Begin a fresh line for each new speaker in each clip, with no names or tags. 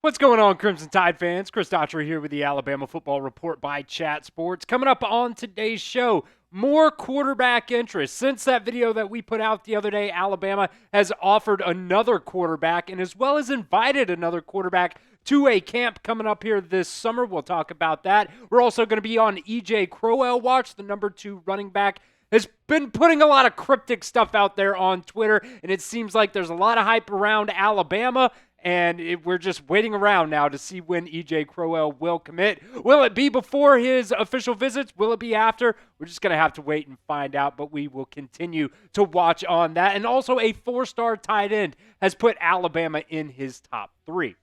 What's going on, Crimson Tide fans? Chris Daughtry here with the Alabama Football Report by Chat Sports. Coming up on today's show, more quarterback interest. Since that video that we put out the other day, Alabama has offered another quarterback and as well as invited another quarterback to a camp coming up here this summer. We'll talk about that. We're also going to be on EJ Crowell watch, the number 2 running back. Has been putting a lot of cryptic stuff out there on Twitter, and it seems like there's a lot of hype around Alabama. And we're just waiting around now to see when E.J. Crowell will commit. Will it be before his official visits? Will it be after? We're just going to have to wait and find out, but we will continue to watch on that. And also a 4-star tight end has put Alabama in his top 3.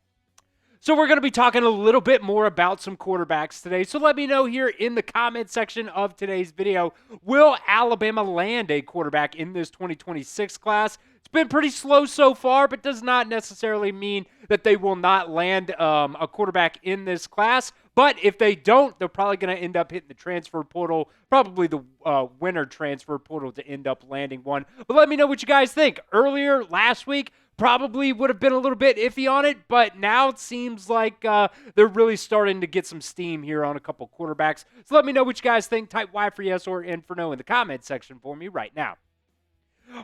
So we're going to be talking a little bit more about some quarterbacks today. So let me know here in the comment section of today's video, will Alabama land a quarterback in this 2026 class? It's been pretty slow so far, but does not necessarily mean that they will not land a quarterback in this class. But if they don't, they're probably going to end up hitting the transfer portal, probably the winter transfer portal to end up landing one. But let me know what you guys think. Earlier last week, probably would have been a little bit iffy on it, but now it seems like they're really starting to get some steam here on a couple quarterbacks. So let me know what you guys think. Type Y for yes or N for no in the comment section for me right now.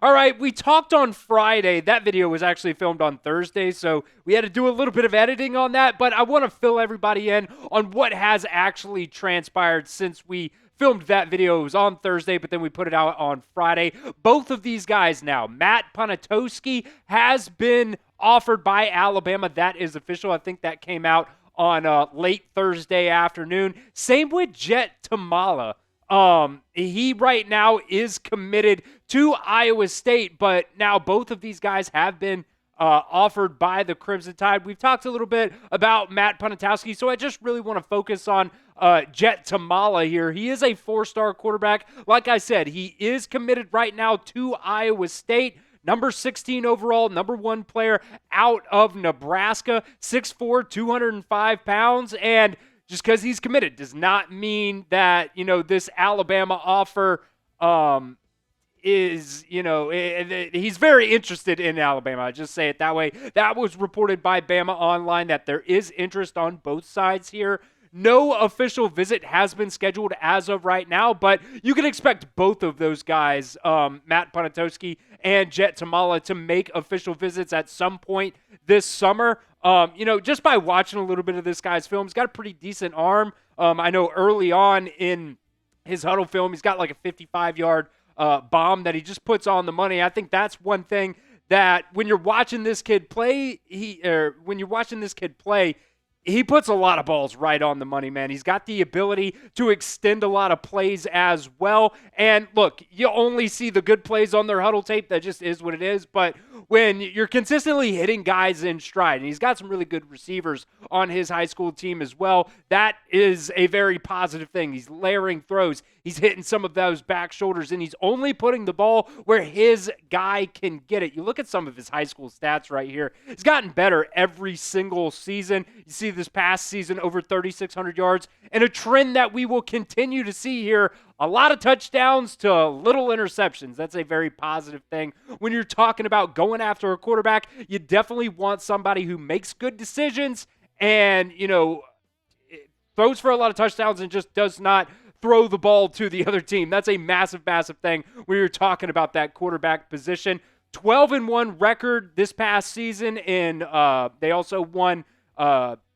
All right, we talked on Friday. That video was actually filmed on Thursday, so we had to do a little bit of editing on that, but I want to fill everybody in on what has actually transpired since we filmed that video. It was on Thursday, but then we put it out on Friday. Both of these guys now, Matt Ponatoski has been offered by Alabama. That is official. I think that came out on late Thursday afternoon. Same with Jett Thomalla. He right now is committed to Iowa State, but now both of these guys have been offered by the Crimson Tide. We've talked a little bit about Matt Ponatoski, so I just really want to focus on Jett Thomalla here. He is a 4-star quarterback. Like I said, he is committed right now to Iowa State. Number 16 overall, number 1 player out of Nebraska, 6'4", 205 pounds, and just because he's committed does not mean that, this Alabama offer is, he's very interested in Alabama. I just say it that way. That was reported by Bama Online that there is interest on both sides here. No official visit has been scheduled as of right now, but you can expect both of those guys, Matt Ponatoski and Jett Thomalla, to make official visits at some point this summer. Just by watching a little bit of this guy's film, he's got a pretty decent arm. I know early on in his huddle film, he's got like a 55-yard bomb that he just puts on the money. I think that's one thing that when you're watching this kid play, he puts a lot of balls right on the money, man. He's got the ability to extend a lot of plays as well. And look, you only see the good plays on their huddle tape. That just is what it is. But when you're consistently hitting guys in stride, and he's got some really good receivers on his high school team as well, that is a very positive thing. He's layering throws. He's hitting some of those back shoulders, and he's only putting the ball where his guy can get it. You look at some of his high school stats right here. He's gotten better every single season. You see this past season over 3,600 yards, and a trend that we will continue to see here. A lot of touchdowns to little interceptions. That's a very positive thing. When you're talking about going after a quarterback, you definitely want somebody who makes good decisions and, throws for a lot of touchdowns and just does not throw the ball to the other team. That's a massive, massive thing when you're talking about that quarterback position. 12-1 record this past season, and they also won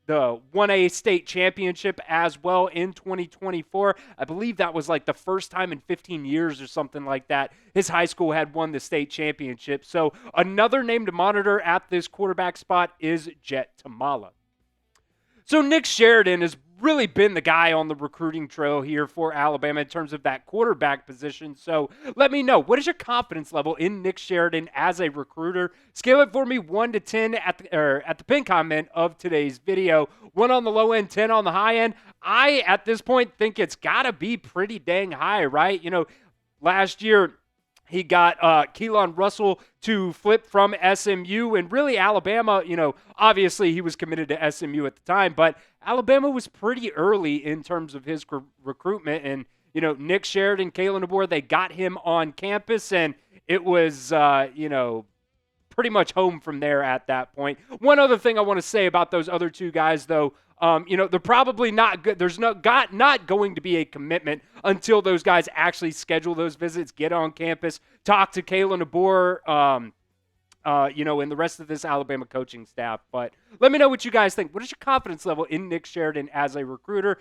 the 1A state championship as well in 2024. I believe that was like the first time in 15 years or something like that his high school had won the state championship. So another name to monitor at this quarterback spot is Jett Thomalla. So Nick Sheridan has really been the guy on the recruiting trail here for Alabama in terms of that quarterback position. So let me know, what is your confidence level in Nick Sheridan as a recruiter? Scale it for me 1 to 10 at the pin comment of today's video. 1 on the low end, 10 on the high end. I, at this point, think it's got to be pretty dang high, right? Last year, he got Keelan Russell to flip from SMU, and really Alabama, obviously he was committed to SMU at the time, but Alabama was pretty early in terms of his recruitment, and, Nick Sheridan, Kalen DeBoer, they got him on campus, and it was, pretty much home from there at that point. One other thing I want to say about those other two guys, though, they're probably not good. There's not going to be a commitment until those guys actually schedule those visits, get on campus, talk to Kalen DeBoer, and the rest of this Alabama coaching staff. But let me know what you guys think. What is your confidence level in Nick Sheridan as a recruiter?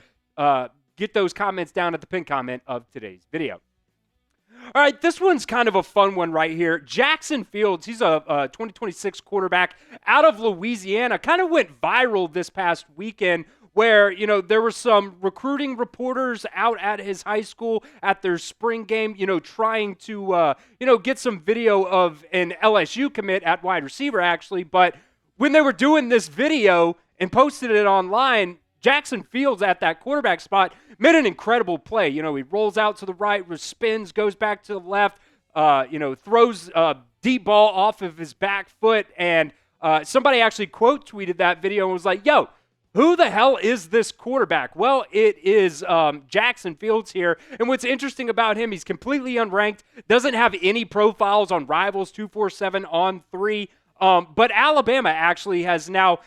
Get those comments down at the pinned comment of today's video. All right, this one's kind of a fun one right here. Jackson Fields, he's a 2026 quarterback out of Louisiana, kind of went viral this past weekend where, there were some recruiting reporters out at his high school at their spring game, trying to, get some video of an LSU commit at wide receiver, actually. But when they were doing this video and posted it online, Jackson Fields at that quarterback spot made an incredible play. He rolls out to the right, spins, goes back to the left, throws a deep ball off of his back foot. And somebody actually quote tweeted that video and was like, yo, who the hell is this quarterback? Well, it is Jackson Fields here. And what's interesting about him, he's completely unranked, doesn't have any profiles on Rivals 247 on 3. But Alabama actually has now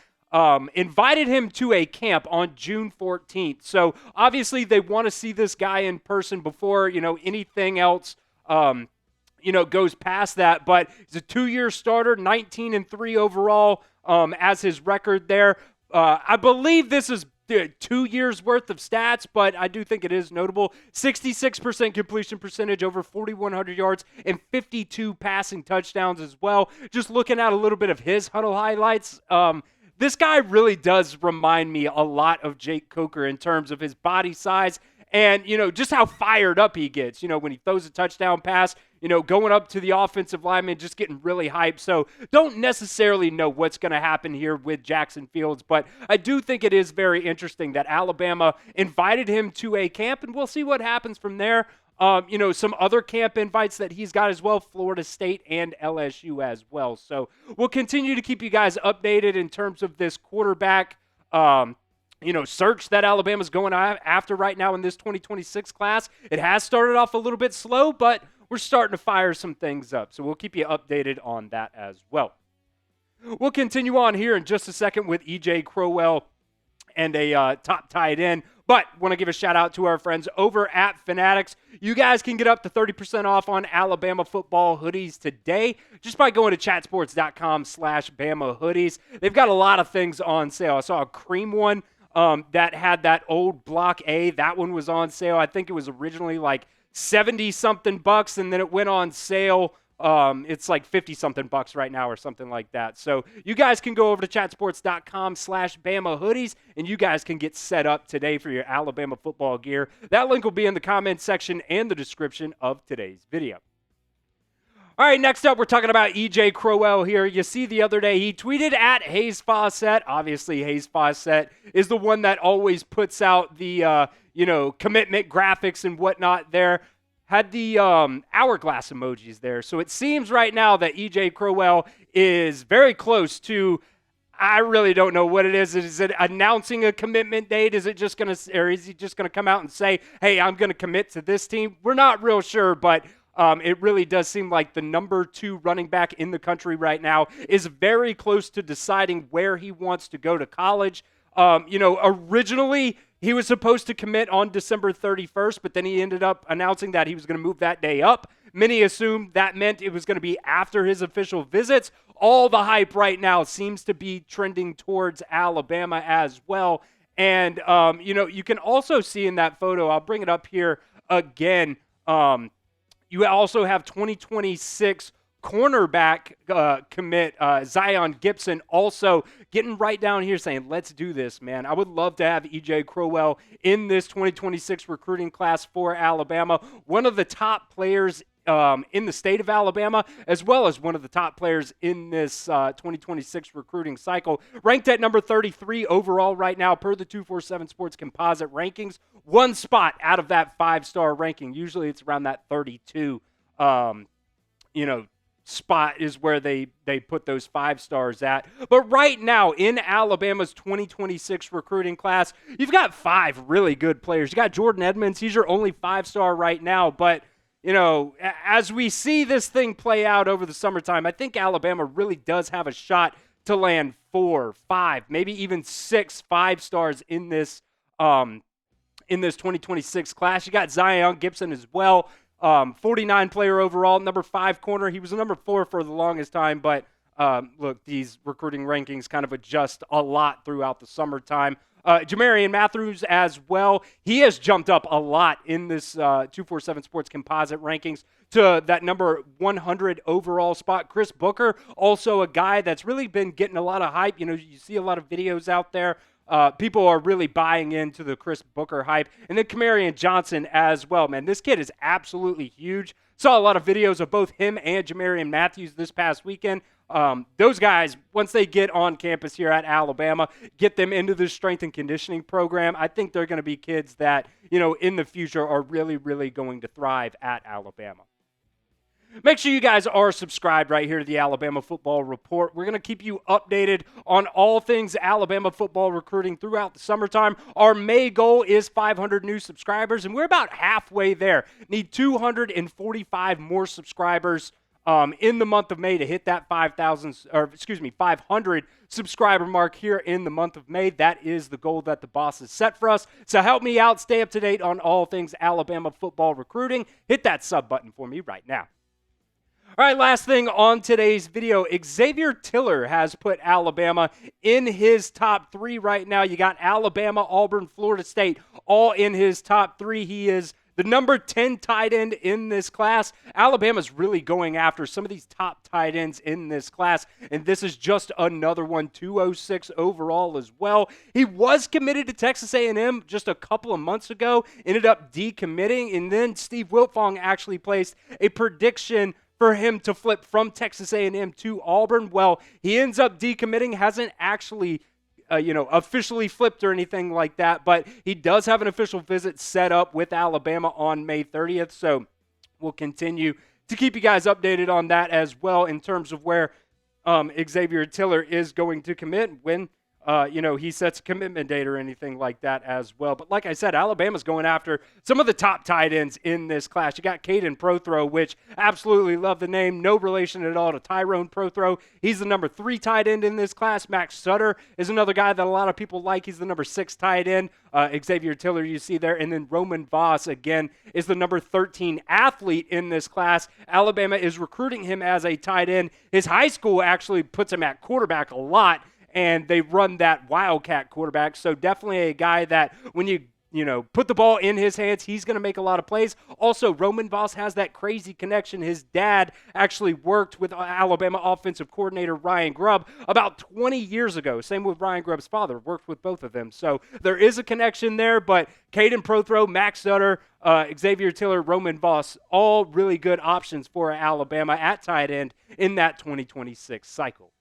invited him to a camp on June 14th. So obviously they want to see this guy in person before, anything else, goes past that. But he's a 2-year starter, 19-3 overall as his record there. I believe this is 2 years worth of stats, but I do think it is notable. 66% completion percentage, over 4,100 yards, and 52 passing touchdowns as well. Just looking at a little bit of his huddle highlights, this guy really does remind me a lot of Jake Coker in terms of his body size and, just how fired up he gets, when he throws a touchdown pass, going up to the offensive lineman, just getting really hyped. So don't necessarily know what's going to happen here with Jackson Fields, but I do think it is very interesting that Alabama invited him to a camp, and we'll see what happens from there. Some other camp invites that he's got as well, Florida State and LSU as well. So we'll continue to keep you guys updated in terms of this quarterback, search that Alabama's going after right now in this 2026 class. It has started off a little bit slow, but we're starting to fire some things up. So we'll keep you updated on that as well. We'll continue on here in just a second with E.J. Crowell and a top tight end. But want to give a shout out to our friends over at Fanatics. You guys can get up to 30% off on Alabama football hoodies today just by going to chatsports.com/Bama hoodies. They've got a lot of things on sale. I saw a cream one that had that old Block A. That one was on sale. I think it was originally like 70-something bucks, and then it went on sale. It's like 50-something bucks right now or something like that. So you guys can go over to chatsports.com/Bama hoodies, and you guys can get set up today for your Alabama football gear. That link will be in the comments section and the description of today's video. All right, next up, we're talking about E.J. Crowell here. You see the other day, he tweeted at Hayes Fawcett. Obviously, Hayes Fawcett is the one that always puts out the, commitment graphics and whatnot there. Had the hourglass emojis there. So it seems right now that E.J. Crowell is very close to, I really don't know what it is. Is it announcing a commitment date? Is he just going to come out and say, hey, I'm going to commit to this team? We're not real sure, but it really does seem like the number 2 running back in the country right now is very close to deciding where he wants to go to college. Originally he was supposed to commit on December 31st, but then he ended up announcing that he was going to move that day up. Many assumed that meant it was going to be after his official visits. All the hype right now seems to be trending towards Alabama as well. And, you can also see in that photo, I'll bring it up here again, you also have 2026 cornerback commit Zion Gibson also getting right down here saying, let's do this, man. I would love to have E.J. Crowell in this 2026 recruiting class for Alabama. One of the top players in the state of Alabama, as well as one of the top players in this 2026 recruiting cycle. Ranked at number 33 overall right now per the 247 Sports Composite rankings. One spot out of that 5-star ranking. Usually it's around that 32, spot is where they put those 5 stars at. But right now in Alabama's 2026 recruiting class, you've got 5 really good players. You got Jordan Edmonds. He's your only 5-star right now, but as we see this thing play out over the summertime, I think Alabama really does have a shot to land 4, 5, maybe even 6 5-stars in this 2026 class. You got Zion Gibson as well, 49 player overall, number 5 corner. He was a number 4 for the longest time, but look, these recruiting rankings kind of adjust a lot throughout the summertime. Jamarian Matthews as well. He has jumped up a lot in this 247 Sports composite rankings to that number 100 overall spot. Chris Booker, also a guy that's really been getting a lot of hype. You see a lot of videos out there. People are really buying into the Chris Booker hype. And then Camarion Johnson as well, man. This kid is absolutely huge. Saw a lot of videos of both him and Jamarian Matthews this past weekend. Those guys, once they get on campus here at Alabama, get them into the strength and conditioning program, I think they're going to be kids that, in the future are really, really going to thrive at Alabama. Make sure you guys are subscribed right here to the Alabama Football Report. We're going to keep you updated on all things Alabama football recruiting throughout the summertime. Our May goal is 500 new subscribers, and we're about halfway there. Need 245 more subscribers in the month of May to hit that 500 subscriber mark here in the month of May. That is the goal that the boss has set for us. So help me out. Stay up to date on all things Alabama football recruiting. Hit that sub button for me right now. All right, last thing on today's video, Xavier Tiller has put Alabama in his top 3 right now. You got Alabama, Auburn, Florida State all in his top 3. He is the number 10 tight end in this class. Alabama's really going after some of these top tight ends in this class, and this is just another one, 206 overall as well. He was committed to Texas A&M just a couple of months ago, ended up decommitting, and then Steve Wiltfong actually placed a prediction for him to flip from Texas A&M to Auburn. Well, he ends up decommitting, hasn't actually officially flipped or anything like that, but he does have an official visit set up with Alabama on May 30th, so we'll continue to keep you guys updated on that as well in terms of where Xavier Tiller is going to commit when he sets a commitment date or anything like that as well. But like I said, Alabama's going after some of the top tight ends in this class. You got Caden Prothro, which absolutely love the name. No relation at all to Tyrone Prothro. He's the number 3 tight end in this class. Max Sutter is another guy that a lot of people like. He's the number 6 tight end. Xavier Tiller, you see there. And then Roman Voss, again, is the number 13 athlete in this class. Alabama is recruiting him as a tight end. His high school actually puts him at quarterback a lot, and they run that Wildcat quarterback. So definitely a guy that when you put the ball in his hands, he's going to make a lot of plays. Also, Roman Voss has that crazy connection. His dad actually worked with Alabama offensive coordinator Ryan Grubb about 20 years ago. Same with Ryan Grubb's father, worked with both of them. So there is a connection there, but Caden Prothro, Max Sutter, Xavier Tiller, Roman Voss, all really good options for Alabama at tight end in that 2026 cycle.